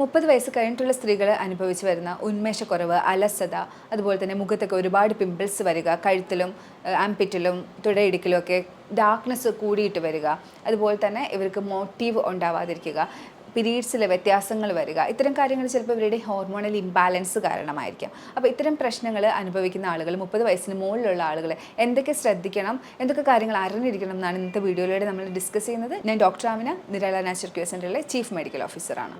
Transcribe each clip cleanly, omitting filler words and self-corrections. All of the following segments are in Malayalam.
30 വയസ്സ് കഴിഞ്ഞിട്ടുള്ള സ്ത്രീകൾ അനുഭവിച്ചു വരുന്ന ഉന്മേഷക്കുറവ്, അലസത, അതുപോലെ തന്നെ മുഖത്തൊക്കെ ഒരുപാട് പിമ്പിൾസ് വരിക, കഴുത്തിലും ആംപിറ്റിലും തുടയിടുക്കിലും ഒക്കെ ഡാർക്ക്നെസ് കൂടിയിട്ട് വരിക, അതുപോലെ തന്നെ ഇവർക്ക് മോട്ടീവ് ഉണ്ടാവാതിരിക്കുക, പീരീഡ്സിലെ വ്യത്യാസങ്ങൾ വരിക, ഇത്തരം കാര്യങ്ങൾ ചിലപ്പോൾ ഇവരുടെ ഹോർമോണൽ ഇംബാലൻസ് കാരണമായിരിക്കാം. അപ്പോൾ ഇത്തരം പ്രശ്നങ്ങൾ അനുഭവിക്കുന്ന ആളുകൾ, 30 വയസ്സിന് മുകളിലുള്ള ആളുകൾ എന്തൊക്കെ ശ്രദ്ധിക്കണം, എന്തൊക്കെ കാര്യങ്ങൾ അറിഞ്ഞിരിക്കണം എന്നാണ് ഇന്നത്തെ വീഡിയോയിലൂടെ നമ്മൾ ഡിസ്കസ് ചെയ്യുന്നത്. ഞാൻ doctor Amina, Nirala natural care സെൻ്ററിലെ ചീഫ് മെഡിക്കൽ ഓഫീസറാണ്.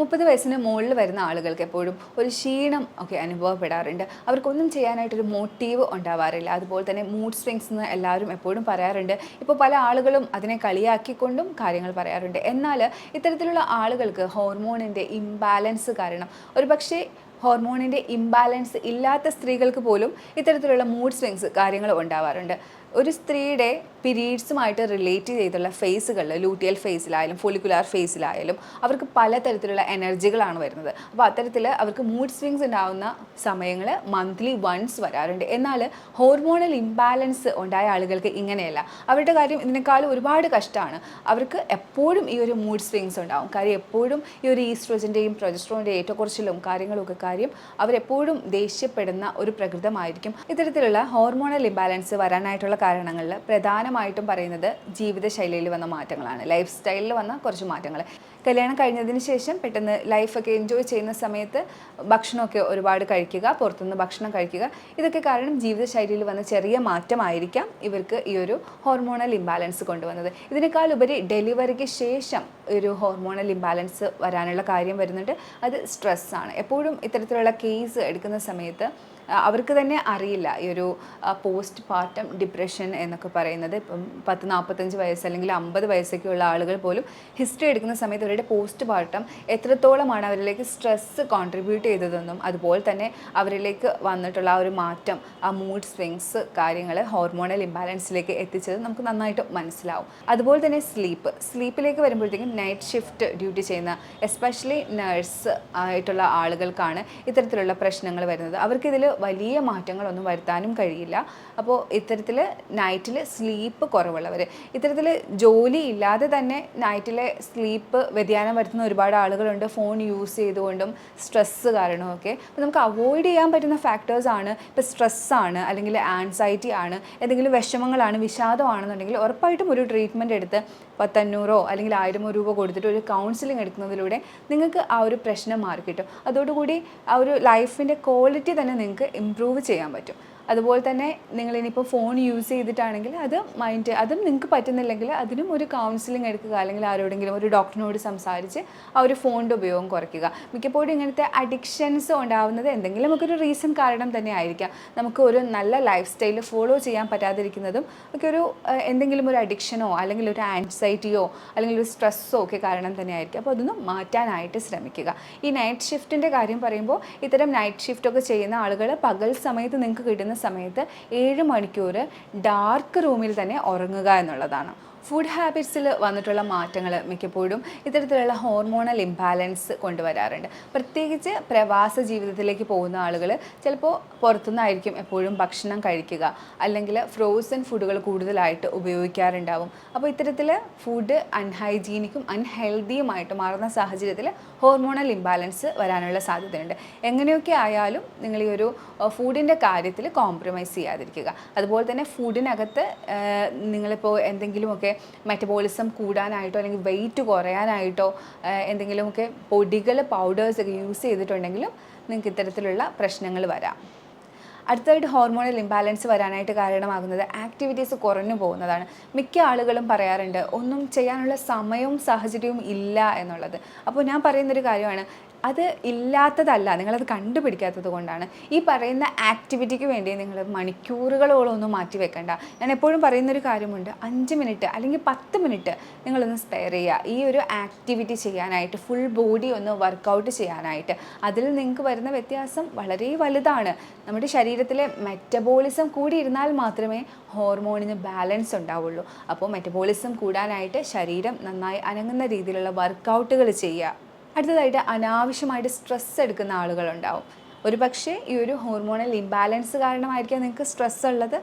30 വയസ്സിന് മുകളിൽ വരുന്ന ആളുകൾക്ക് എപ്പോഴും ഒരു ക്ഷീണം ഒക്കെ അനുഭവപ്പെടാറുണ്ട്. അവർക്കൊന്നും ചെയ്യാനായിട്ടൊരു മോട്ടീവ് ഉണ്ടാവാറില്ല. അതുപോലെ തന്നെ മൂഡ് സ്വിങ്സ് എന്ന് എല്ലാവരും എപ്പോഴും പറയാറുണ്ട്. ഇപ്പോൾ പല ആളുകളും അതിനെ കളിയാക്കിക്കൊണ്ടും കാര്യങ്ങൾ പറയാറുണ്ട്. എന്നാൽ ഇത്തരത്തിലുള്ള ആളുകൾക്ക് ഹോർമോണിൻ്റെ ഇംബാലൻസ് കാരണം ഒരുപക്ഷെ ഹോർമോണിൻ്റെ ഇംബാലൻസ് ഇല്ലാത്ത സ്ത്രീകൾക്ക് പോലും ഇത്തരത്തിലുള്ള മൂഡ് സ്വിങ്സ് കാര്യങ്ങൾ ഉണ്ടാവാറുണ്ട്. ഒരു സ്ത്രീയുടെ പീരീഡ്സുമായിട്ട് റിലേറ്റ് ചെയ്തുള്ള ഫേസുകളിൽ, ലൂട്ടിയൽ ഫേസിലായാലും ഫോളിക്കുലാർ ഫേസിലായാലും അവർക്ക് പലതരത്തിലുള്ള എനർജികളാണ് വരുന്നത്. അപ്പോൾ അത്തരത്തിൽ അവർക്ക് മൂഡ് സ്വിങ്സ് ഉണ്ടാകുന്ന സമയങ്ങൾ മന്ത്ലി വൺസ് വരാറുണ്ട്. എന്നാൽ ഹോർമോണൽ ഇംബാലൻസ് ഉണ്ടായ ആളുകൾക്ക് ഇങ്ങനെയല്ല. അവരുടെ കാര്യം ഇതിനേക്കാളും ഒരുപാട് കഷ്ടമാണ്. അവർക്ക് എപ്പോഴും ഈ ഒരു മൂഡ് സ്വിങ്സ് ഉണ്ടാകും. കാര്യം എപ്പോഴും ഈ ഒരു ഈസ്ട്രോജൻ്റെയും പ്രൊജസ്ട്രോണിൻ്റെയും ഏറ്റക്കുറച്ചിലും കാര്യങ്ങളൊക്കെ കാര്യം അവരെപ്പോഴും ദേഷ്യപ്പെടുന്ന ഒരു പ്രകൃതമായിരിക്കും. ഇത്തരത്തിലുള്ള ഹോർമോണൽ ഇംബാലൻസ് വരാനായിട്ടുള്ള കാരണങ്ങളിൽ പ്രധാനമായിട്ടും പറയുന്നത് ജീവിതശൈലിയിൽ വന്ന മാറ്റങ്ങളാണ്, ലൈഫ് സ്റ്റൈലിൽ വന്ന കുറച്ച് മാറ്റങ്ങൾ. കല്യാണം കഴിഞ്ഞതിന് ശേഷം പെട്ടെന്ന് ലൈഫൊക്കെ എൻജോയ് ചെയ്യുന്ന സമയത്ത് ഭക്ഷണമൊക്കെ ഒരുപാട് കഴിക്കുക, പുറത്തുനിന്ന് ഭക്ഷണം കഴിക്കുക, ഇതൊക്കെ കാരണം ജീവിതശൈലിയിൽ വന്ന ചെറിയ മാറ്റമായിരിക്കാം ഇവർക്ക് ഈ ഒരു ഹോർമോണൽ ഇംബാലൻസ് കൊണ്ടുവന്നത്. ഇതിനേക്കാൾ ഉപരി ഡെലിവറിക്ക് ശേഷം ഒരു ഹോർമോണൽ ഇംബാലൻസ് വരാനുള്ള കാര്യം വരുന്നുണ്ട്. അത് സ്ട്രെസ്സാണ്. എപ്പോഴും ഇത്തരത്തിലുള്ള കേസ് എടുക്കുന്ന സമയത്ത് അവർക്ക് തന്നെ അറിയില്ല ഈ ഒരു പോസ്റ്റ് പാർട്ടം ഡിപ്രഷൻ എന്നൊക്കെ പറയുന്നത്. ഇപ്പം 10-45 വയസ്സ് അല്ലെങ്കിൽ 50 വയസ്സൊക്കെ ഉള്ള ആളുകൾ പോലും ഹിസ്റ്ററി എടുക്കുന്ന സമയത്ത് അവരുടെ പോസ്റ്റ് പാർട്ടം എത്രത്തോളമാണ് അവരിലേക്ക് സ്ട്രെസ്സ് കോൺട്രിബ്യൂട്ട് ചെയ്തതെന്നും അതുപോലെ തന്നെ അവരിലേക്ക് വന്നിട്ടുള്ള ആ ഒരു മാറ്റം, ആ മൂഡ് സ്വിങ്സ് കാര്യങ്ങൾ ഹോർമോണൽ ഇംബാലൻസിലേക്ക് എത്തിച്ചത് നമുക്ക് നന്നായിട്ട് മനസ്സിലാവും. അതുപോലെ തന്നെ സ്ലീപ്പിലേക്ക് വരുമ്പോഴത്തേക്കും നൈറ്റ് ഷിഫ്റ്റ് ഡ്യൂട്ടി ചെയ്യുന്ന എസ്പെഷ്യലി നഴ്സ് ആയിട്ടുള്ള ആളുകൾക്കാണ് ഇത്തരത്തിലുള്ള പ്രശ്നങ്ങൾ വരുന്നത്. അവർക്കിതിൽ വലിയ മാറ്റങ്ങളൊന്നും വരുത്താനും കഴിയില്ല. അപ്പോൾ ഇത്തരത്തിൽ നൈറ്റിൽ സ്ലീപ്പ് കുറവുള്ളവർ, ഇത്തരത്തിൽ ജോലി ഇല്ലാതെ തന്നെ നൈറ്റിലെ സ്ലീപ്പ് വ്യതിയാനം വരുത്തുന്ന ഒരുപാട് ആളുകളുണ്ട്. ഫോൺ യൂസ് ചെയ്തുകൊണ്ടും സ്ട്രെസ്സ് കാരണമൊക്കെ. അപ്പോൾ നമുക്ക് അവോയ്ഡ് ചെയ്യാൻ പറ്റുന്ന ഫാക്ടേഴ്സാണ്. ഇപ്പോൾ സ്ട്രെസ്സാണ്, അല്ലെങ്കിൽ ആൻസൈറ്റി ആണ്, എന്തെങ്കിലും വിഷമങ്ങളാണ്, വിഷാദമാണെന്നുണ്ടെങ്കിൽ ഉറപ്പായിട്ടും ഒരു ട്രീറ്റ്മെൻറ്റ് എടുത്ത് 500 അല്ലെങ്കിൽ 1000 രൂപ കൊടുത്തിട്ട് ഒരു കൗൺസിലിംഗ് എടുക്കുന്നതിലൂടെ നിങ്ങൾക്ക് ആ ഒരു പ്രശ്നം മാറിക്കിട്ടും. അതോടുകൂടി ആ ഒരു ലൈഫിൻ്റെ ക്വാളിറ്റി തന്നെ നിങ്ങൾക്ക് ഇമ്പ്രൂവ് ചെയ്യാൻ പറ്റും. അതുപോലെ തന്നെ നിങ്ങളിനിപ്പോൾ ഫോൺ യൂസ് ചെയ്തിട്ടാണെങ്കിൽ അതും നിങ്ങൾക്ക് പറ്റുന്നില്ലെങ്കിൽ അതിനും ഒരു കൗൺസിലിംഗ് എടുക്കുക, അല്ലെങ്കിൽ ആരോടെങ്കിലും ഒരു ഡോക്ടറിനോട് സംസാരിച്ച് ആ ഒരു ഫോണിൻ്റെ ഉപയോഗം കുറയ്ക്കുക. മിക്കപ്പോഴും ഇങ്ങനത്തെ അഡിക്ഷൻസ് ഉണ്ടാകുന്നത് എന്തെങ്കിലും ഒരു റീസൺ കാരണം തന്നെ ആയിരിക്കാം. നമുക്ക് ഒരു നല്ല ലൈഫ് സ്റ്റൈൽ ഫോളോ ചെയ്യാൻ പറ്റാതിരിക്കുന്നതും ഒക്കെ എന്തെങ്കിലും ഒരു അഡിക്ഷനോ അല്ലെങ്കിൽ ഒരു ആൻസൈറ്റിയോ അല്ലെങ്കിൽ ഒരു സ്ട്രെസ്സോ ഒക്കെ കാരണം തന്നെ ആയിരിക്കും. അപ്പോൾ അതൊന്നും മാറ്റാനായിട്ട് ശ്രമിക്കുക. ഈ നൈറ്റ് ഷിഫ്റ്റിൻ്റെ കാര്യം പറയുമ്പോൾ ഇത്തരം നൈറ്റ് ഷിഫ്റ്റൊക്കെ ചെയ്യുന്ന ആളുകൾ പകൽ സമയത്ത് നിങ്ങൾക്ക് കിട്ടുന്ന സമയത്ത് 7 മണിക്കൂർ ഡാർക്ക് റൂമിൽ തന്നെ ഉറങ്ങുക എന്നുള്ളതാണ്. ഫുഡ് ഹാബിറ്റ്സിൽ വന്നിട്ടുള്ള മാറ്റങ്ങൾ മിക്കപ്പോഴും ഇത്തരത്തിലുള്ള ഹോർമോണൽ ഇംബാലൻസ് കൊണ്ടുവരാറുണ്ട്. പ്രത്യേകിച്ച് പ്രവാസ ജീവിതത്തിലേക്ക് പോകുന്ന ആളുകൾ ചിലപ്പോൾ പുറത്തുനിന്നായിരിക്കും എപ്പോഴും ഭക്ഷണം കഴിക്കുക, അല്ലെങ്കിൽ ഫ്രോസൺ ഫുഡുകൾ കൂടുതലായിട്ട് ഉപയോഗിക്കാറുണ്ടാവും. അപ്പോൾ ഇത്തരത്തിൽ ഫുഡ് അൺഹൈജീനിക്കും അൺഹെൽത്തിയുമായിട്ട് മാറുന്ന സാഹചര്യത്തിൽ ഹോർമോണൽ ഇംബാലൻസ് വരാനുള്ള സാധ്യതയുണ്ട്. എങ്ങനെയൊക്കെ ആയാലും നിങ്ങൾ ഈ ഒരു ഫുഡിൻ്റെ കാര്യത്തിൽ കോംപ്രമൈസ് ചെയ്യാതിരിക്കുക. അതുപോലെ തന്നെ ഫുഡിനകത്ത് നിങ്ങളിപ്പോൾ എന്തെങ്കിലുമൊക്കെ മെറ്റബോളിസം കൂടാനായിട്ടോ അല്ലെങ്കിൽ വെയിറ്റ് കുറയാനായിട്ടോ എന്തെങ്കിലുമൊക്കെ പൊടികൾ, പൗഡേഴ്സൊക്കെ യൂസ് ചെയ്തിട്ടുണ്ടെങ്കിലും നിങ്ങൾക്ക് ഇത്തരത്തിലുള്ള പ്രശ്നങ്ങൾ വരാം. അടുത്തതായിട്ട് ഹോർമോണൽ ഇംബാലൻസ് വരാനായിട്ട് കാരണമാകുന്നത് ആക്ടിവിറ്റീസ് കുറഞ്ഞു പോകുന്നതാണ്. മിക്ക ആളുകളും പറയാറുണ്ട് ഒന്നും ചെയ്യാനുള്ള സമയവും സാഹചര്യവും ഇല്ല എന്നുള്ളത്. അപ്പോൾ ഞാൻ പറയുന്നൊരു കാര്യമാണ്, അത് ഇല്ലാത്തതല്ല, നിങ്ങളത് കണ്ടുപിടിക്കാത്തത് കൊണ്ടാണ്. ഈ പറയുന്ന ആക്ടിവിറ്റിക്ക് വേണ്ടി നിങ്ങൾ മണിക്കൂറുകളോളം ഒന്നും മാറ്റി വെക്കണ്ട. ഞാൻ എപ്പോഴും പറയുന്നൊരു കാര്യമുണ്ട്, 5 മിനിറ്റ് അല്ലെങ്കിൽ 10 മിനിറ്റ് നിങ്ങളൊന്ന് സ്പെയർ ചെയ്യുക ഈ ഒരു ആക്ടിവിറ്റി ചെയ്യാനായിട്ട്, ഫുൾ ബോഡി ഒന്ന് വർക്കൗട്ട് ചെയ്യാനായിട്ട്. അതിൽ നിങ്ങൾക്ക് വരുന്ന വ്യത്യാസം വളരെ വലുതാണ്. നമ്മുടെ ശരീരത്തിലെ മെറ്റബോളിസം കൂടി ഇരുന്നാൽ മാത്രമേ ഹോർമോണിന് ബാലൻസ് ഉണ്ടാവുള്ളൂ. അപ്പോൾ മെറ്റബോളിസം കൂടാനായിട്ട് ശരീരം നന്നായി അനങ്ങുന്ന രീതിയിലുള്ള വർക്കൗട്ടുകൾ ചെയ്യുക. അടുത്തതായിട്ട് അനാവശ്യമായിട്ട് സ്ട്രെസ് എടുക്കുന്ന ആളുകളുണ്ടാവും. ഒരു പക്ഷേ ഈ ഒരു ഹോർമോണൽ ഇംബാലൻസ് കാരണമായിരിക്കാം നിങ്ങൾക്ക് സ്ട്രെസ് ഉള്ളത്.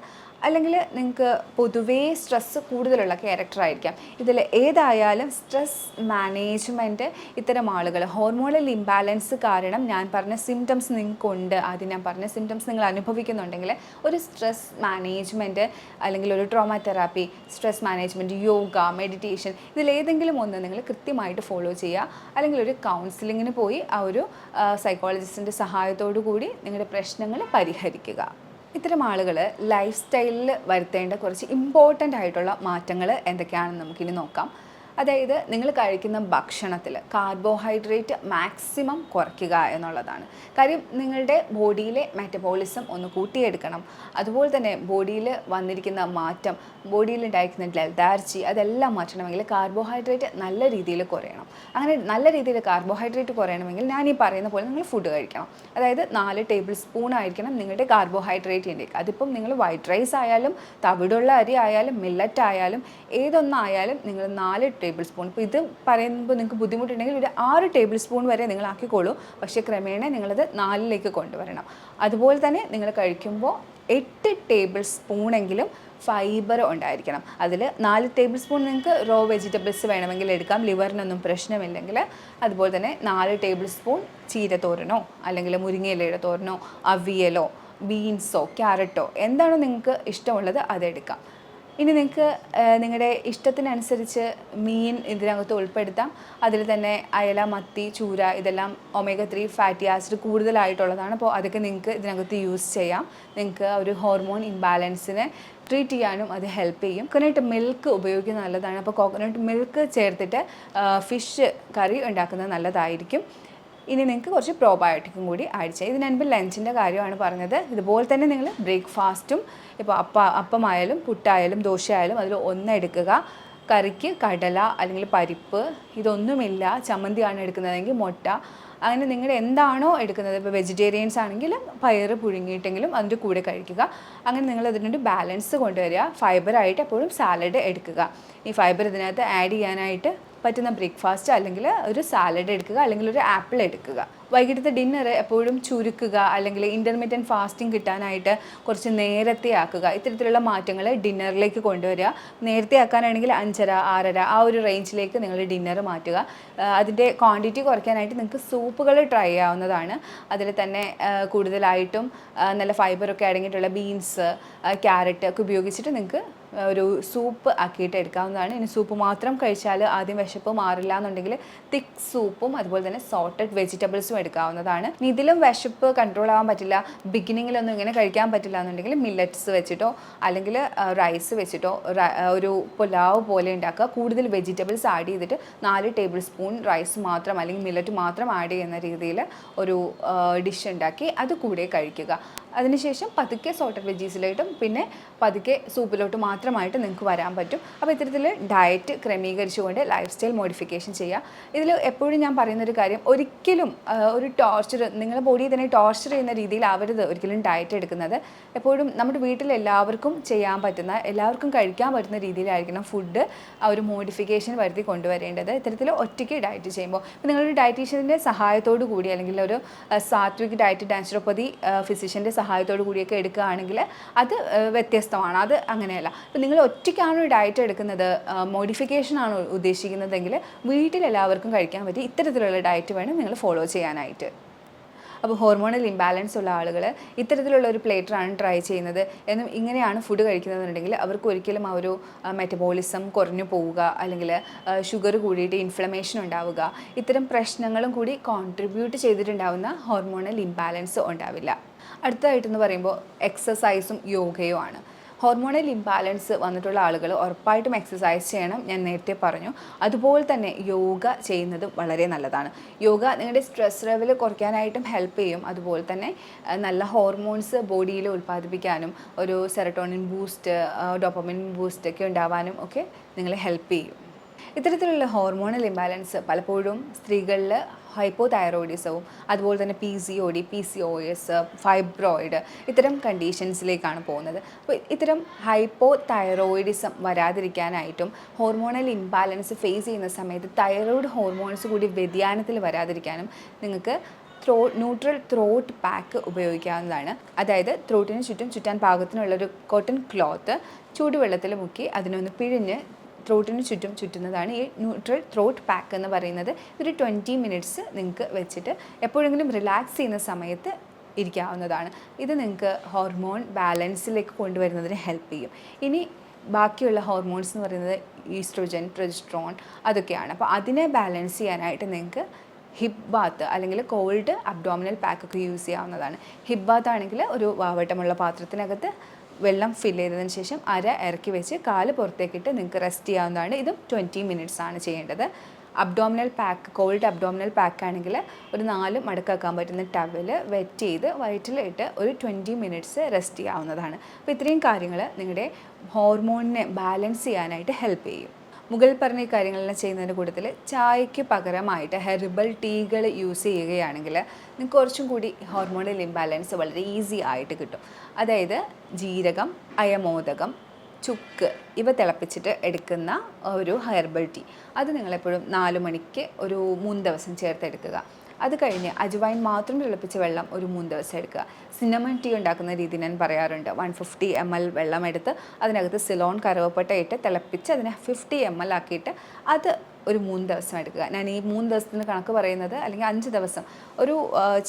അല്ലെങ്കിൽ നിങ്ങൾക്ക് പൊതുവേ സ്ട്രെസ്സ് കൂടുതലുള്ള ക്യാരക്ടറായിരിക്കാം. ഇതിൽ ഏതായാലും സ്ട്രെസ് മാനേജ്മെൻറ്റ് ഇത്തരം ആളുകൾ ഹോർമോണൽ ഇംബാലൻസ് കാരണം ഞാൻ പറഞ്ഞ സിംറ്റംസ് നിങ്ങൾക്കുണ്ട്, ആദ്യം ഞാൻ പറഞ്ഞ സിംറ്റംസ് നിങ്ങൾ അനുഭവിക്കുന്നുണ്ടെങ്കിൽ ഒരു സ്ട്രെസ് മാനേജ്മെൻറ്റ് അല്ലെങ്കിൽ ഒരു trauma therapy, stress management, yoga, meditation ഇതിലേതെങ്കിലും ഒന്ന് നിങ്ങൾ കൃത്യമായിട്ട് ഫോളോ ചെയ്യുക. അല്ലെങ്കിൽ ഒരു കൗൺസിലിങ്ങിന് പോയി ആ ഒരു സൈക്കോളജിസ്റ്റിൻ്റെ സഹായത്തോടു കൂടി നിങ്ങളുടെ പ്രശ്നങ്ങൾ പരിഹരിക്കുക. ഇത്തരം ആളുകൾ ലൈഫ് സ്റ്റൈലിൽ വരുത്തേണ്ട കുറച്ച് ഇമ്പോർട്ടൻ്റ് ആയിട്ടുള്ള മാറ്റങ്ങൾ എന്തൊക്കെയാണെന്ന് നമുക്കിനി നോക്കാം. അതായത് നിങ്ങൾ കഴിക്കുന്ന ഭക്ഷണത്തിൽ കാർബോഹൈഡ്രേറ്റ് മാക്സിമം കുറയ്ക്കുക എന്നുള്ളതാണ്. കാര്യം നിങ്ങളുടെ ബോഡിയിലെ മെറ്റബോളിസം ഒന്ന് കൂട്ടിയെടുക്കണം. അതുപോലെ തന്നെ ബോഡിയിൽ വന്നിരിക്കുന്ന മാറ്റം, ബോഡിയിൽ ഉണ്ടായിരിക്കുന്ന ലതാർജി അതെല്ലാം മാറ്റണമെങ്കിൽ കാർബോഹൈഡ്രേറ്റ് നല്ല രീതിയിൽ കുറയണം. അങ്ങനെ നല്ല രീതിയിൽ കാർബോഹൈഡ്രേറ്റ് കുറയണമെങ്കിൽ ഞാൻ ഈ പറയുന്ന പോലെ നിങ്ങൾ ഫുഡ് കഴിക്കണം. അതായത് 4 ടേബിൾ സ്പൂൺ ആയിരിക്കണം നിങ്ങളുടെ കാർബോഹൈഡ്രേറ്റ് ഇൻടേക്ക്. അതിപ്പം നിങ്ങൾ വൈറ്റ് റൈസ് ആയാലും തവിടുള്ള അരി ആയാലും മില്ലറ്റ് ആയാലും ഏതൊന്നായാലും നിങ്ങൾ 4 ടേബിൾ സ്പൂൺ. ഇപ്പോൾ ഇത് പറയുമ്പോൾ നിങ്ങൾക്ക് ബുദ്ധിമുട്ടുണ്ടെങ്കിൽ ഒരു 6 ടേബിൾ സ്പൂൺ വരെ നിങ്ങൾ ആക്കിക്കോളൂ. പക്ഷേ ക്രമേണ നിങ്ങളത് 4ലേക്ക് കൊണ്ടുവരണം. അതുപോലെ തന്നെ നിങ്ങൾ കഴിക്കുമ്പോൾ 8 ടേബിൾ സ്പൂണെങ്കിലും ഫൈബർ ഉണ്ടായിരിക്കണം. അതിൽ 4 ടേബിൾ സ്പൂൺ നിങ്ങൾക്ക് റോ വെജിറ്റബിൾസ് വേണമെങ്കിൽ എടുക്കാം, ലിവറിനൊന്നും പ്രശ്നമില്ലെങ്കിൽ. അതുപോലെ തന്നെ 4 ടേബിൾ സ്പൂൺ ചീരത്തോരനോ അല്ലെങ്കിൽ മുരിങ്ങയിലയുടെ തോരനോ അവിയലോ ബീൻസോ ക്യാരറ്റോ എന്താണോ നിങ്ങൾക്ക് ഇഷ്ടമുള്ളത് അതെടുക്കാം. ഇനി നിങ്ങൾക്ക് നിങ്ങളുടെ ഇഷ്ടത്തിനനുസരിച്ച് മീൻ ഇതിനകത്ത് ഉൾപ്പെടുത്താം. അതിൽ തന്നെ അയല, മത്തി, ചൂര ഇതെല്ലാം ഒമേഗ 3 ഫാറ്റി ആസിഡ് കൂടുതലായിട്ടുള്ളതാണ്. അപ്പോൾ അതൊക്കെ നിങ്ങൾക്ക് ഇതിനകത്ത് യൂസ് ചെയ്യാം. നിങ്ങൾക്ക് ഒരു ഹോർമോൺ ഇംബാലൻസിനെ ട്രീറ്റ് ചെയ്യാനും അത് ഹെൽപ്പ് ചെയ്യും. കോക്കനട്ട് മിൽക്ക് ഉപയോഗിക്കുന്നത് നല്ലതാണ്. അപ്പോൾ കോക്കനട്ട് മിൽക്ക് ചേർത്തിട്ട് ഫിഷ് കറി ഉണ്ടാക്കുന്നത് നല്ലതായിരിക്കും. ഇനി നിങ്ങൾക്ക് കുറച്ച് പ്രോബയോട്ടിക്കും കൂടി ആഡ് ചെയ്യാം. ഇതിന് മുൻപ് ലഞ്ചിൻ്റെ കാര്യമാണ് പറഞ്ഞത്. ഇതുപോലെ തന്നെ നിങ്ങൾ ബ്രേക്ക്ഫാസ്റ്റും ഇപ്പോൾ അപ്പമായാലും പുട്ടായാലും ദോശയായാലും അതിൽ എടുക്കുക. കറിക്ക് കടല അല്ലെങ്കിൽ പരിപ്പ് ഇതൊന്നുമില്ല, ചമ്മന്തിയാണ് എടുക്കുന്നതെങ്കിൽ മുട്ട, അങ്ങനെ നിങ്ങൾ എന്താണോ എടുക്കുന്നത്, ഇപ്പോൾ വെജിറ്റേറിയൻസ് ആണെങ്കിൽ പയറ് പുഴുങ്ങിയിട്ടെങ്കിലും അതിൻ്റെ കൂടെ കഴിക്കുക. അങ്ങനെ നിങ്ങൾ അതിനൊരു ബാലൻസ് കൊണ്ടുവരിക. ഫൈബറായിട്ട് എപ്പോഴും സാലഡ് എടുക്കുക. ഈ ഫൈബർ ഇതിനകത്ത് ആഡ് ചെയ്യാനായിട്ട് പറ്റുന്ന ബ്രേക്ക്ഫാസ്റ്റ് അല്ലെങ്കിൽ ഒരു സാലഡ് എടുക്കുക, അല്ലെങ്കിൽ ഒരു ആപ്പിൾ എടുക്കുക. വൈകിട്ടത്തെ ഡിന്നർ എപ്പോഴും ചുരുക്കുക, അല്ലെങ്കിൽ ഇൻ്റർമീഡിയറ്റ് ഫാസ്റ്റിംഗ് കിട്ടാനായിട്ട് കുറച്ച് നേരത്തെ ആക്കുക. ഇത്തരത്തിലുള്ള മാറ്റങ്ങൾ ഡിന്നറിലേക്ക് കൊണ്ടുവരിക. നേരത്തെ ആക്കാനാണെങ്കിൽ 5:30, 6:30 ആ ഒരു റേഞ്ചിലേക്ക് നിങ്ങൾ ഡിന്നർ മാറ്റുക. അതിൻ്റെ ക്വാണ്ടിറ്റി കുറയ്ക്കാനായിട്ട് നിങ്ങൾക്ക് സൂപ്പുകൾ ട്രൈ ചെയ്യാവുന്നതാണ്. അതിൽ തന്നെ കൂടുതലായിട്ടും നല്ല ഫൈബറൊക്കെ അടങ്ങിയിട്ടുള്ള ബീൻസ്, ക്യാരറ്റ് ഒക്കെ ഉപയോഗിച്ചിട്ട് നിങ്ങൾക്ക് ഒരു സൂപ്പ് ആക്കിയിട്ട് എടുക്കാവുന്നതാണ്. ഇനി സൂപ്പ് മാത്രം കഴിച്ചാൽ ആദ്യം വിശപ്പ് മാറില്ല എന്നുണ്ടെങ്കിൽ തിക്ക് സൂപ്പും അതുപോലെ തന്നെ സോർട്ടഡ് വെജിറ്റബിൾസും എടുക്കാവുന്നതാണ്. ഇനി ഇതിലും വിശപ്പ് കൺട്രോൾ ആവാൻ പറ്റില്ല, ബിഗിനിങ്ങിലൊന്നും ഇങ്ങനെ കഴിക്കാൻ പറ്റില്ല എന്നുണ്ടെങ്കിൽ മില്ലറ്റ്സ് വെച്ചിട്ടോ അല്ലെങ്കിൽ റൈസ് വെച്ചിട്ടോ ഒരു പുലാവ് പോലെ ഉണ്ടാക്കുക. കൂടുതൽ വെജിറ്റബിൾസ് ആഡ് ചെയ്തിട്ട് 4 ടേബിൾ സ്പൂൺ റൈസ് മാത്രം അല്ലെങ്കിൽ മില്ലറ്റ് മാത്രം ആഡ് ചെയ്യുന്ന രീതിയിൽ ഒരു ഡിഷ് ഉണ്ടാക്കി അത് കൂടെ കഴിക്കുക. അതിനുശേഷം പതുക്കെ സോർട്ടഡ് വെജീസിലോട്ടും പിന്നെ പതുക്കെ സൂപ്പിലോട്ട് മാത്രമായിട്ട് നിങ്ങൾക്ക് വരാൻ പറ്റും. അപ്പോൾ ഇത്തരത്തിൽ ഡയറ്റ് ക്രമീകരിച്ചുകൊണ്ട് ലൈഫ് സ്റ്റൈൽ മോഡിഫിക്കേഷൻ ചെയ്യുക. ഇതിൽ എപ്പോഴും ഞാൻ പറയുന്നൊരു കാര്യം, ഒരിക്കലും ഒരു ടോർച്ചർ, നിങ്ങളുടെ ബോഡിയെ തന്നെ ടോർച്ചർ ചെയ്യുന്ന രീതിയിലാവരുത് ഒരിക്കലും ഡയറ്റ് എടുക്കുന്നത്. എപ്പോഴും നമ്മുടെ വീട്ടിൽ എല്ലാവർക്കും ചെയ്യാൻ പറ്റുന്ന, എല്ലാവർക്കും കഴിക്കാൻ പറ്റുന്ന രീതിയിലായിരിക്കണം ഫുഡ് ആ ഒരു മോഡിഫിക്കേഷൻ വരുത്തി കൊണ്ടുവരേണ്ടത്. ഇത്തരത്തിൽ ഒറ്റയ്ക്ക് ഡയറ്റ് ചെയ്യുമ്പോൾ ഇപ്പോൾ നിങ്ങളൊരു ഡയറ്റീഷ്യൻ്റെ സഹായത്തോടു കൂടി അല്ലെങ്കിൽ ഒരു സാത്വിക് ഡയറ്റ് നാച്ചുറോപ്പതി ഫിസിഷ്യൻ്റെ സഹായത്തോടു കൂടിയൊക്കെ എടുക്കുകയാണെങ്കിൽ അത് വ്യത്യസ്തമാണ്. അത് അങ്ങനെയല്ല. ഇപ്പോൾ നിങ്ങൾ ഒറ്റയ്ക്കാണോ ഡയറ്റ് എടുക്കുന്നത്, മോഡിഫിക്കേഷൻ ആണോ ഉദ്ദേശിക്കുന്നതെങ്കിൽ വീട്ടിലെല്ലാവർക്കും കഴിക്കാൻ പറ്റി ഇത്തരത്തിലുള്ള ഡയറ്റ് വേണം നിങ്ങൾ ഫോളോ ചെയ്യാനായിട്ട്. അപ്പോൾ ഹോർമോണൽ ഇംബാലൻസ് ഉള്ള ആളുകൾ ഇത്തരത്തിലുള്ള ഒരു പ്ലേറ്ററാണ് ട്രൈ ചെയ്യുന്നത് എന്നും ഇങ്ങനെയാണ് ഫുഡ് കഴിക്കുന്നതെന്നുണ്ടെങ്കിൽ അവർക്ക് ഒരിക്കലും ആ ഒരു മെറ്റബോളിസം കുറഞ്ഞു പോവുക അല്ലെങ്കിൽ ഷുഗർ കൂടിയിട്ട് ഇൻഫ്ലമേഷൻ ഉണ്ടാവുക, ഇത്തരം പ്രശ്നങ്ങളും കൂടി കോൺട്രിബ്യൂട്ട് ചെയ്തിട്ടുണ്ടാവുന്ന ഹോർമോണൽ ഇംബാലൻസ് ഉണ്ടാവില്ല. അടുത്തതായിട്ടെന്ന് പറയുമ്പോൾ എക്സസൈസും യോഗയും ആണ്. ഹോർമോണൽ ഇംബാലൻസ് വന്നിട്ടുള്ള ആളുകൾ ഉറപ്പായിട്ടും എക്സസൈസ് ചെയ്യണം, ഞാൻ നേരത്തെ പറഞ്ഞു. അതുപോലെ തന്നെ യോഗ ചെയ്യുന്നത് വളരെ നല്ലതാണ്. യോഗ നിങ്ങളുടെ സ്ട്രെസ് ലെവൽ കുറയ്ക്കാനായിട്ടും ഹെൽപ്പ് ചെയ്യും. അതുപോലെ തന്നെ നല്ല ഹോർമോൺസ് ബോഡിയിൽ ഉൽപ്പാദിപ്പിക്കാനും ഒരു സെറട്ടോണിൻ ബൂസ്റ്റ്, ഡോപ്പമിൻ ബൂസ്റ്റ് ഒക്കെ ഉണ്ടാവാനും ഒക്കെ നിങ്ങളെ ഹെൽപ്പ് ചെയ്യും. ഇത്തരത്തിലുള്ള ഹോർമോണൽ ഇംബാലൻസ് പലപ്പോഴും സ്ത്രീകളിൽ ഹൈപ്പോതൈറോയിഡിസവും അതുപോലെ തന്നെ PCOD, PCOS, ഫൈബ്രോയിഡ് ഇത്തരം കണ്ടീഷൻസിലേക്കാണ് പോകുന്നത്. അപ്പോൾ ഇത്തരം ഹൈപ്പോതൈറോയിഡിസം വരാതിരിക്കാനായിട്ടും ഹോർമോണൽ ഇംബാലൻസ് ഫേസ് ചെയ്യുന്ന സമയത്ത് തൈറോയ്ഡ് ഹോർമോൺസ് കൂടി വ്യതിയാനത്തിൽ വരാതിരിക്കാനും നിങ്ങൾക്ക് ന്യൂട്രൽ ത്രോട്ട് പാക്ക് ഉപയോഗിക്കാവുന്നതാണ്. അതായത് ത്രോട്ടിന് ചുറ്റും ചുറ്റാൻ പാകത്തിനുള്ളൊരു കോട്ടൺ ക്ലോത്ത് ചൂടുവെള്ളത്തിൽ മുക്കി അതിനൊന്ന് പിഴിഞ്ഞ് ത്രോട്ടിന് ചുറ്റും ചുറ്റുന്നതാണ് ഈ ന്യൂട്രൽ ത്രോട്ട് പാക്ക് എന്ന് പറയുന്നത്. ഒരു 20 മിനിറ്റ്സ് നിങ്ങൾക്ക് വെച്ചിട്ട് എപ്പോഴെങ്കിലും റിലാക്സ് ചെയ്യുന്ന സമയത്ത് ഇരിക്കാവുന്നതാണ്. ഇത് നിങ്ങൾക്ക് ഹോർമോൺ ബാലൻസിലേക്ക് കൊണ്ടുവരുന്നതിന് ഹെൽപ്പ് ചെയ്യും. ഇനി ബാക്കിയുള്ള ഹോർമോൺസ് എന്ന് പറയുന്നത് ഈസ്ട്രോജൻ, പ്രൊജസ്ട്രോൺ അതൊക്കെയാണ്. അപ്പോൾ അതിനെ ബാലൻസ് ചെയ്യാനായിട്ട് നിങ്ങൾക്ക് ഹിപ്പ് ബാത്ത് അല്ലെങ്കിൽ കോൾഡ് അബ്ഡോമിനൽ പാക്കൊക്കെ യൂസ് ചെയ്യാവുന്നതാണ്. ഹിപ്പ് ബാത്ത് ആണെങ്കിൽ ഒരു വാവട്ടമുള്ള പാത്രത്തിനകത്ത് വെള്ളം ഫില്ല് ചെയ്തതിന് ശേഷം അര ഇറക്കി വെച്ച് കാല് പുറത്തേക്കിട്ട് നിങ്ങൾക്ക് റെസ്റ്റ് ചെയ്യാവുന്നതാണ്. ഇതും 20 മിനിറ്റ്സ് ആണ് ചെയ്യേണ്ടത്. Abdominal pack, cold abdominal pack ആണെങ്കിൽ ഒരു 4 മടക്കാക്കാൻ പറ്റുന്ന ടവൽ വെറ്റ് ചെയ്ത് വയറ്റിലിട്ട് ഒരു 20 മിനിറ്റ്സ് റെസ്റ്റ് ചെയ്യാവുന്നതാണ്. അപ്പോൾ ഇത്രയും കാര്യങ്ങൾ നിങ്ങളുടെ ഹോർമോണിനെ ബാലൻസ് ചെയ്യാനായിട്ട് ഹെൽപ്പ് ചെയ്യും. മുകളിൽ പറഞ്ഞ ഈ കാര്യങ്ങളെല്ലാം ചെയ്യുന്നതിൻ്റെ കൂട്ടത്തിൽ ചായയ്ക്ക് പകരമായിട്ട് ഹെർബൽ ടീകൾ യൂസ് ചെയ്യുകയാണെങ്കിൽ നിങ്ങൾക്ക് കുറച്ചും കൂടി ഹോർമോണൽ ഇംബാലൻസ് വളരെ ഈസി ആയിട്ട് കിട്ടും. അതായത് ജീരകം, അയമോദകം, ചുക്ക് ഇവ തിളപ്പിച്ചിട്ട് എടുക്കുന്ന ഒരു ഹെർബൽ ടീ, അത് നിങ്ങളെപ്പോഴും 4 മണിക്ക് ഒരു 3 ദിവസം ചേർത്തെടുക്കുക. അത് കഴിഞ്ഞ് അജ്വൈൻ മാത്രം തിളപ്പിച്ച വെള്ളം ഒരു 3 ദിവസം എടുക്കുക. സിന്നമൺ ടീ ഉണ്ടാക്കുന്ന രീതി ഞാൻ പറയാറുണ്ട്. 150 ml വെള്ളം എടുത്ത് അതിനകത്ത് സിലോൺ കറുവപ്പട്ട ഇട്ട് തിളപ്പിച്ച് അതിനെ 50 ml ആക്കിയിട്ട് അത് ഒരു 3 ദിവസം എടുക്കുക. ഞാൻ ഈ 3 ദിവസത്തിന് കണക്ക് പറയുന്നത് അല്ലെങ്കിൽ 5 ദിവസം ഒരു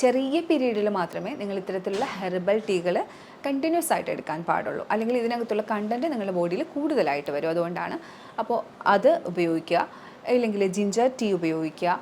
ചെറിയ പീരീഡിൽ മാത്രമേ നിങ്ങൾ ഇത്തരത്തിലുള്ള ഹെർബൽ ടീകൾ കണ്ടിന്യൂസ് ആയിട്ട് എടുക്കാൻ പാടുള്ളൂ. അല്ലെങ്കിൽ ഇതിനകത്തുള്ള കണ്ടൻറ്റ് നിങ്ങളുടെ ബോഡിയിൽ കൂടുതലായിട്ട് വരും. അതുകൊണ്ടാണ്. അപ്പോൾ അത് ഉപയോഗിക്കുക. അല്ലെങ്കിൽ ജിഞ്ചർ ടീ ഉപയോഗിക്കുക.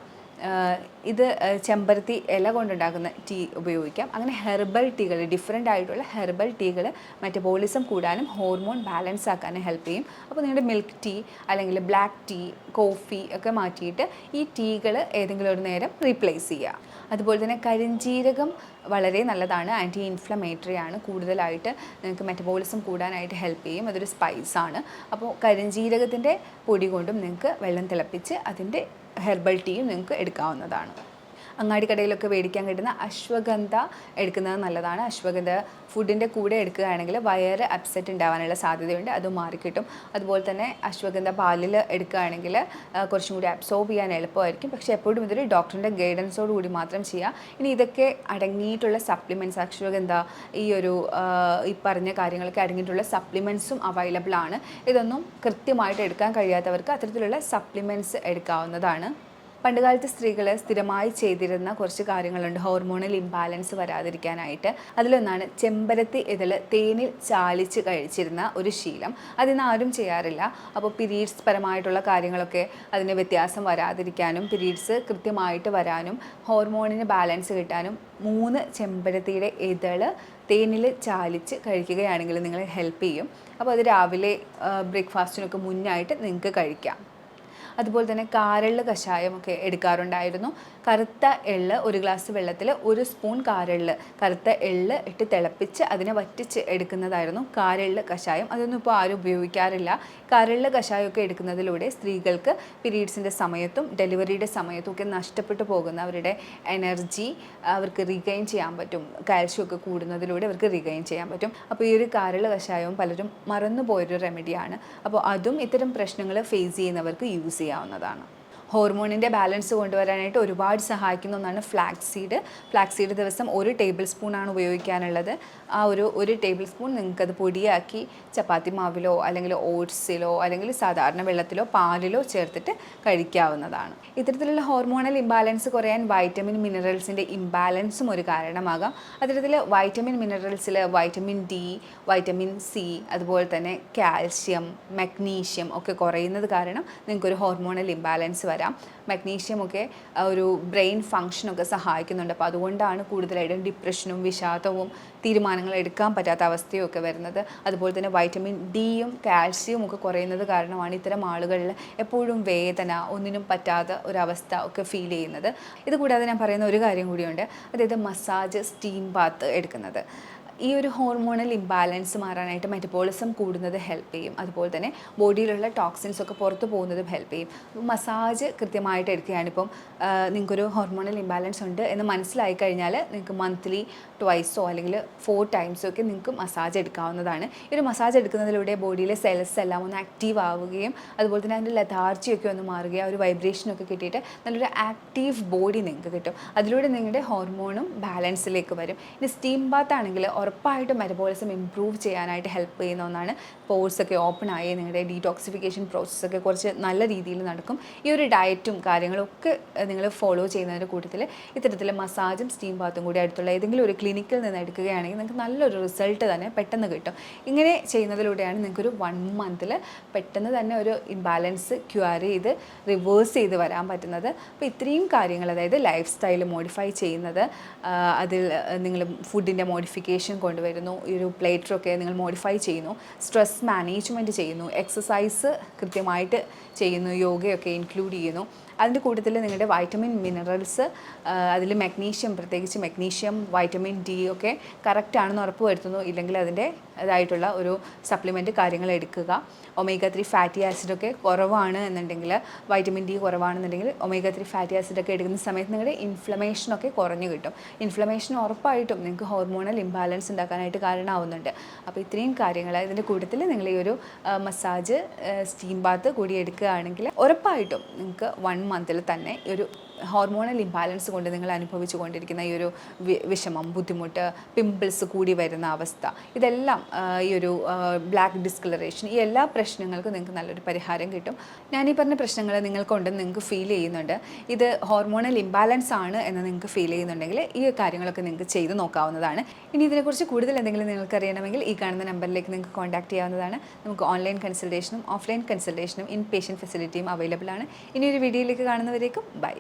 ഇത് ചെമ്പരത്തി ഇല കൊണ്ടുണ്ടാക്കുന്ന ടീ ഉപയോഗിക്കാം. അങ്ങനെ ഹെർബൽ ടീകൾ, ഡിഫറെൻ്റ് ആയിട്ടുള്ള ഹെർബൽ ടീകൾ മെറ്റബോളിസം കൂടാനും ഹോർമോൺ ബാലൻസ് ആക്കാനും ഹെൽപ്പ് ചെയ്യും. അപ്പോൾ നിങ്ങളുടെ മിൽക്ക് ടീ അല്ലെങ്കിൽ ബ്ലാക്ക് ടീ, കോഫി ഒക്കെ മാറ്റിയിട്ട് ഈ ടീകൾ ഏതെങ്കിലും ഒരു നേരം റീപ്ലേസ് ചെയ്യുക. അതുപോലെ തന്നെ കരിഞ്ജീരകം വളരെ നല്ലതാണ്, ആൻറ്റി ഇൻഫ്ലമേറ്ററി ആണ്. കൂടുതലായിട്ട് നിങ്ങൾക്ക് മെറ്റബോളിസം കൂടാനായിട്ട് ഹെൽപ്പ് ചെയ്യും. അതൊരു സ്പൈസാണ്. അപ്പോൾ കരിഞ്ജീരകത്തിൻ്റെ പൊടി കൊണ്ടും നിങ്ങൾക്ക് വെള്ളം തിളപ്പിച്ച് അതിൻ്റെ ഹെർബൽ ടീയും നിങ്ങൾക്ക് എടുക്കാവുന്നതാണ്. അങ്ങാടിക്കടയിലൊക്കെ മേടിക്കാൻ കിട്ടുന്ന അശ്വഗന്ധ എടുക്കുന്നത് നല്ലതാണ്. അശ്വഗന്ധ ഫുഡിൻ്റെ കൂടെ എടുക്കുകയാണെങ്കിൽ വയറ് അപ്സെറ്റ് ഉണ്ടാവാനുള്ള സാധ്യതയുണ്ട്, അത് മാറിക്കിട്ടും. അതുപോലെ തന്നെ അശ്വഗന്ധ പാലിൽ എടുക്കുകയാണെങ്കിൽ കുറച്ചും കൂടി അബ്സോർബ് ചെയ്യാൻ എളുപ്പമായിരിക്കും. പക്ഷേ എപ്പോഴും ഇതൊരു ഡോക്ടറിൻ്റെ ഗൈഡൻസോട് കൂടി മാത്രം ചെയ്യുക. ഇനി ഇതൊക്കെ അടങ്ങിയിട്ടുള്ള സപ്ലിമെൻറ്റ്സ്, അശ്വഗന്ധ ഈ പറഞ്ഞ കാര്യങ്ങളൊക്കെ അടങ്ങിയിട്ടുള്ള സപ്ലിമെൻറ്റ്സും അവൈലബിൾ ആണ്. ഇതൊന്നും കൃത്യമായിട്ട് എടുക്കാൻ കഴിയാത്തവർക്ക് അത്തരത്തിലുള്ള സപ്ലിമെൻറ്റ്സ് എടുക്കാവുന്നതാണ്. പണ്ടുകാലത്ത് സ്ത്രീകൾ സ്ഥിരമായി ചെയ്തിരുന്ന കുറച്ച് കാര്യങ്ങളുണ്ട് ഹോർമോണൽ ഇംബാലൻസ് വരാതിരിക്കാനായിട്ട്. അതിലൊന്നാണ് ചെമ്പരത്തി ഇതൾ തേനിൽ ചാലിച്ച് കഴിച്ചിരുന്ന ഒരു ശീലം. അതിന്ന് ആരും ചെയ്യാറില്ല. അപ്പോൾ പീരീഡ്സ് പരമായിട്ടുള്ള കാര്യങ്ങളൊക്കെ അതിന് വ്യത്യാസം വരാതിരിക്കാനും പീരീഡ്സ് കൃത്യമായിട്ട് വരാനും ഹോർമോണിന് ബാലൻസ് കിട്ടാനും 3 ചെമ്പരത്തിയുടെ ഇതൾ തേനിൽ ചാലിച്ച് കഴിക്കുകയാണെങ്കിൽ നിങ്ങളെ ഹെൽപ്പ് ചെയ്യും. അപ്പോൾ അത് രാവിലെ ബ്രേക്ക്ഫാസ്റ്റിനൊക്കെ മുന്നായിട്ട് നിങ്ങൾക്ക് കഴിക്കാം. അതുപോലെ തന്നെ കാരെള്ള് കഷായമൊക്കെ എടുക്കാറുണ്ടായിരുന്നു. കറുത്ത എള്ള് 1 ഗ്ലാസ് വെള്ളത്തിൽ 1 സ്പൂൺ കറുത്ത എള്ള് ഇട്ട് തിളപ്പിച്ച് അതിനെ വറ്റിച്ച് എടുക്കുന്നതായിരുന്നു കാരെള്ള് കഷായം. അതൊന്നും ഇപ്പോൾ ആരും ഉപയോഗിക്കാറില്ല. കാരെള്ള് കഷായമൊക്കെ എടുക്കുന്നതിലൂടെ സ്ത്രീകൾക്ക് പീരീഡ്സിൻ്റെ സമയത്തും ഡെലിവറിയുടെ സമയത്തും ഒക്കെ നഷ്ടപ്പെട്ടു പോകുന്ന അവരുടെ എനർജി അവർക്ക് റീഗെയിൻ ചെയ്യാൻ പറ്റും. കാൽഷ്യം ഒക്കെ കൂടുന്നതിലൂടെ അവർക്ക് റീഗെയിൻ ചെയ്യാൻ പറ്റും. അപ്പോൾ ഈ ഒരു കാരെള്ള് കഷായവും പലരും മറന്നുപോയൊരു റെമഡിയാണ്. അപ്പോൾ അതും ഇത്തരം പ്രശ്നങ്ങൾ ഫേസ് ചെയ്യുന്നവർക്ക് യൂസ് ചെയ്യാവുന്നതാണ്. ഹോർമോണിൻ്റെ ബാലൻസ് കൊണ്ടുവരാനായിട്ട് ഒരുപാട് സഹായിക്കുന്ന ഒന്നാണ് ഫ്ലാക്സ് സീഡ് ദിവസം 1 ടേബിൾ സ്പൂണാണ് ഉപയോഗിക്കാനുള്ളത്. ആ ഒരു ടേബിൾ സ്പൂൺ നിങ്ങൾക്കത് പൊടിയാക്കി ചപ്പാത്തി മാവിലോ അല്ലെങ്കിൽ ഓട്സിലോ അല്ലെങ്കിൽ സാധാരണ വെള്ളത്തിലോ പാലിലോ ചേർത്തിട്ട് കഴിക്കാവുന്നതാണ്. ഇത്തരത്തിലുള്ള ഹോർമോണൽ ഇംബാലൻസ് കുറയാൻ വൈറ്റമിൻ മിനറൽസിൻ്റെ ഇംബാലൻസും ഒരു കാരണമാകാം. അത്തരത്തിൽ വൈറ്റമിൻ മിനറൽസിൽ വൈറ്റമിൻ ഡി, വൈറ്റമിൻ സി, അതുപോലെ തന്നെ കാൽഷ്യം, മഗ്നീഷ്യം ഒക്കെ കുറയുന്നത് കാരണം നിങ്ങൾക്കൊരു ഹോർമോണൽ ഇംബാലൻസ് വരാം. മഗ്നീഷ്യം ഒക്കെ ഒരു ബ്രെയിൻ ഫങ്ഷനൊക്കെ സഹായിക്കുന്നുണ്ട്. അപ്പോൾ അതുകൊണ്ടാണ് കൂടുതലായിട്ടും ഡിപ്രഷനും വിഷാദവും തീരുമാനങ്ങൾ എടുക്കാൻ പറ്റാത്ത അവസ്ഥയും ഒക്കെ വരുന്നത്. അതുപോലെ തന്നെ വൈറ്റമിൻ ഡിയും കാൽഷ്യവും ഒക്കെ കുറയുന്നത് കാരണമാണ് ഇത്തരം ആളുകളിൽ എപ്പോഴും വേദന, ഒന്നിനും പറ്റാത്ത ഒരവസ്ഥ ഒക്കെ ഫീൽ ചെയ്യുന്നത്. ഇതുകൂടാതെ ഞാൻ പറയുന്ന ഒരു കാര്യം കൂടിയുണ്ട്, അതായത് മസാജ്, സ്റ്റീം ബാത്ത് എടുക്കുന്നത്. ഈ ഒരു ഹോർമോണൽ ഇംബാലൻസ് മാറാനായിട്ട് മെറ്റബോളിസം കൂടുന്നത് ഹെൽപ്പ് ചെയ്യും. അതുപോലെ തന്നെ ബോഡിയിലുള്ള ടോക്സിൻസ് ഒക്കെ പുറത്തു പോകുന്നതും ഹെൽപ്പ് ചെയ്യും. മസാജ് കൃത്യമായിട്ട് എടുക്കുകയാണ്. ഇപ്പം നിങ്ങൾക്കൊരു ഹോർമോണൽ ഇംബാലൻസ് ഉണ്ട് എന്ന് മനസ്സിലായി കഴിഞ്ഞാൽ നിങ്ങൾക്ക് മന്ത്ലി ട്വൈസോ അല്ലെങ്കിൽ 4 ടൈംസോ ഒക്കെ നിങ്ങൾക്ക് മസാജ് എടുക്കാവുന്നതാണ്. ഈ ഒരു മസാജ് എടുക്കുന്നതിലൂടെ ബോഡിയിലെ സെൽസ് എല്ലാം ഒന്ന് ആക്റ്റീവ് ആവുകയും അതുപോലെ തന്നെ അതിൻ്റെ ലഥാർജിയൊക്കെ ഒന്ന് മാറുകയും ആ ഒരു വൈബ്രേഷനൊക്കെ കിട്ടിയിട്ട് നല്ലൊരു ആക്റ്റീവ് ബോഡി നിങ്ങൾക്ക് കിട്ടും. അതിലൂടെ നിങ്ങളുടെ ഹോർമോണും ബാലൻസിലേക്ക് വരും. ഇനി സ്റ്റീം ബാത്ത് ആണെങ്കിൽ ഉറപ്പായിട്ടും മെറ്റബോളിസം ഇംപ്രൂവ് ചെയ്യാനായിട്ട് ഹെൽപ്പ് ചെയ്യുന്ന ഒന്നാണ്. പോഴ്സൊക്കെ ഓപ്പൺ ആയി നിങ്ങളുടെ ഡീടോക്സിഫിക്കേഷൻ പ്രോസസ്സൊക്കെ കുറച്ച് നല്ല രീതിയിൽ നടക്കും. ഈ ഒരു ഡയറ്റും കാര്യങ്ങളൊക്കെ നിങ്ങൾ ഫോളോ ചെയ്യുന്നതിൻ്റെ കൂട്ടത്തിൽ ഇത്തരത്തിൽ മസാജും സ്റ്റീം ബാത്തും കൂടി അടുത്തുള്ള ഏതെങ്കിലും ഒരു ക്ലിനിക്കിൽ നിന്ന് എടുക്കുകയാണെങ്കിൽ നിങ്ങൾക്ക് നല്ലൊരു റിസൾട്ട് തന്നെ പെട്ടെന്ന് കിട്ടും. ഇങ്ങനെ ചെയ്യുന്നതിലൂടെയാണ് നിങ്ങൾക്കൊരു 1 മന്തിൽ പെട്ടെന്ന് തന്നെ ഒരു ഇംബാലൻസ് ക്യൂർ ചെയ്ത് റിവേഴ്സ് ചെയ്ത് വരാൻ പറ്റുന്നത്. അപ്പോൾ ഇത്രയും കാര്യങ്ങൾ, അതായത് ലൈഫ് സ്റ്റൈൽ മോഡിഫൈ ചെയ്യുന്നത്, അതിൽ നിങ്ങൾ ഫുഡിൻ്റെ മോഡിഫിക്കേഷൻ കൊണ്ടുവരുന്നു, ഈ ഒരു പ്ലേറ്ററൊക്കെ നിങ്ങൾ മോഡിഫൈ ചെയ്യുന്നു, സ്ട്രെസ് മാനേജ്മെൻറ്റ് ചെയ്യുന്നു, എക്സസൈസ് കൃത്യമായിട്ട് ചെയ്യുന്നു, യോഗയൊക്കെ ഇൻക്ലൂഡ് ചെയ്യുന്നു. അതിൻ്റെ കൂട്ടത്തിൽ നിങ്ങളുടെ വൈറ്റമിൻ മിനറൽസ്, അതിൽ മെഗ്നീഷ്യം, പ്രത്യേകിച്ച് മെഗ്നീഷ്യം, വൈറ്റമിൻ ഡി ഒക്കെ കറക്റ്റ് ആണെന്ന് ഉറപ്പ് വരുത്തുന്നു. ഇല്ലെങ്കിൽ അതിൻ്റെ അതായിട്ടുള്ള ഒരു സപ്ലിമെൻറ്റ് കാര്യങ്ങൾ എടുക്കുക. ഒമേഗ 3 ഫാറ്റി ആസിഡൊക്കെ കുറവാണ് എന്നുണ്ടെങ്കിൽ, വൈറ്റമിൻ ഡി കുറവാണെന്നുണ്ടെങ്കിൽ ഒമേഗ 3 ഫാറ്റി ആസിഡൊക്കെ എടുക്കുന്ന സമയത്ത് നിങ്ങളുടെ ഇൻഫ്ലമേഷനൊക്കെ കുറഞ്ഞു കിട്ടും. ഇൻഫ്ലമേഷൻ ഉറപ്പായിട്ടും നിങ്ങൾക്ക് ഹോർമോണൽ ഇംബാലൻസ് ഉണ്ടാക്കാനായിട്ട് കാരണമാവുന്നുണ്ട്. അപ്പോൾ ഇത്രയും കാര്യങ്ങൾ ഇതിൻ്റെ കൂട്ടത്തിൽ നിങ്ങൾ ഈ ഒരു മസാജ്, സ്റ്റീം ബാത്ത് കൂടി എടുക്കുകയാണെങ്കിൽ ഉറപ്പായിട്ടും നിങ്ങൾക്ക് 1 മന്തിൽ തന്നെ ഒരു ഹോർമോണൽ ഇംബാലൻസ് കൊണ്ട് നിങ്ങൾ അനുഭവിച്ചു കൊണ്ടിരിക്കുന്ന ഈ ഒരു വിഷമം, ബുദ്ധിമുട്ട്, പിമ്പിൾസ് കൂടി വരുന്ന അവസ്ഥ, ഇതെല്ലാം ഈ ഒരു ബ്ലാക്ക് ഡിസ്കളറേഷൻ, ഈ എല്ലാ പ്രശ്നങ്ങൾക്കും നിങ്ങൾക്ക് നല്ലൊരു പരിഹാരം കിട്ടും. ഞാനീ പറഞ്ഞ പ്രശ്നങ്ങൾ നിങ്ങൾക്കുണ്ടെന്ന് നിങ്ങൾക്ക് ഫീൽ ചെയ്യുന്നുണ്ട്, ഇത് ഹോർമോണൽ ഇംബാലൻസ് ആണ് എന്ന് നിങ്ങൾക്ക് ഫീൽ ചെയ്യുന്നുണ്ടെങ്കിൽ ഈ കാര്യങ്ങളൊക്കെ നിങ്ങൾക്ക് ചെയ്ത് നോക്കാവുന്നതാണ്. ഇനി ഇതിനെക്കുറിച്ച് കൂടുതൽ എന്തെങ്കിലും നിങ്ങൾക്ക് അറിയണമെങ്കിൽ ഈ കാണുന്ന നമ്പറിലേക്ക് നിങ്ങൾക്ക് കോൺടാക്ട് ചെയ്യാവുന്നതാണ്. നമുക്ക് ഓൺലൈൻ കൺസൾട്ടേഷനും ഓഫ്ലൈൻ കൺസൾട്ടേഷനും ഇൻ പേഷ്യൻറ്റ് ഫെസിലിറ്റിയും അവൈലബിൾ ആണ്. ഇനി ഒരു വീഡിയോയിലേക്ക് കാണുന്നവരേക്കും ബൈ.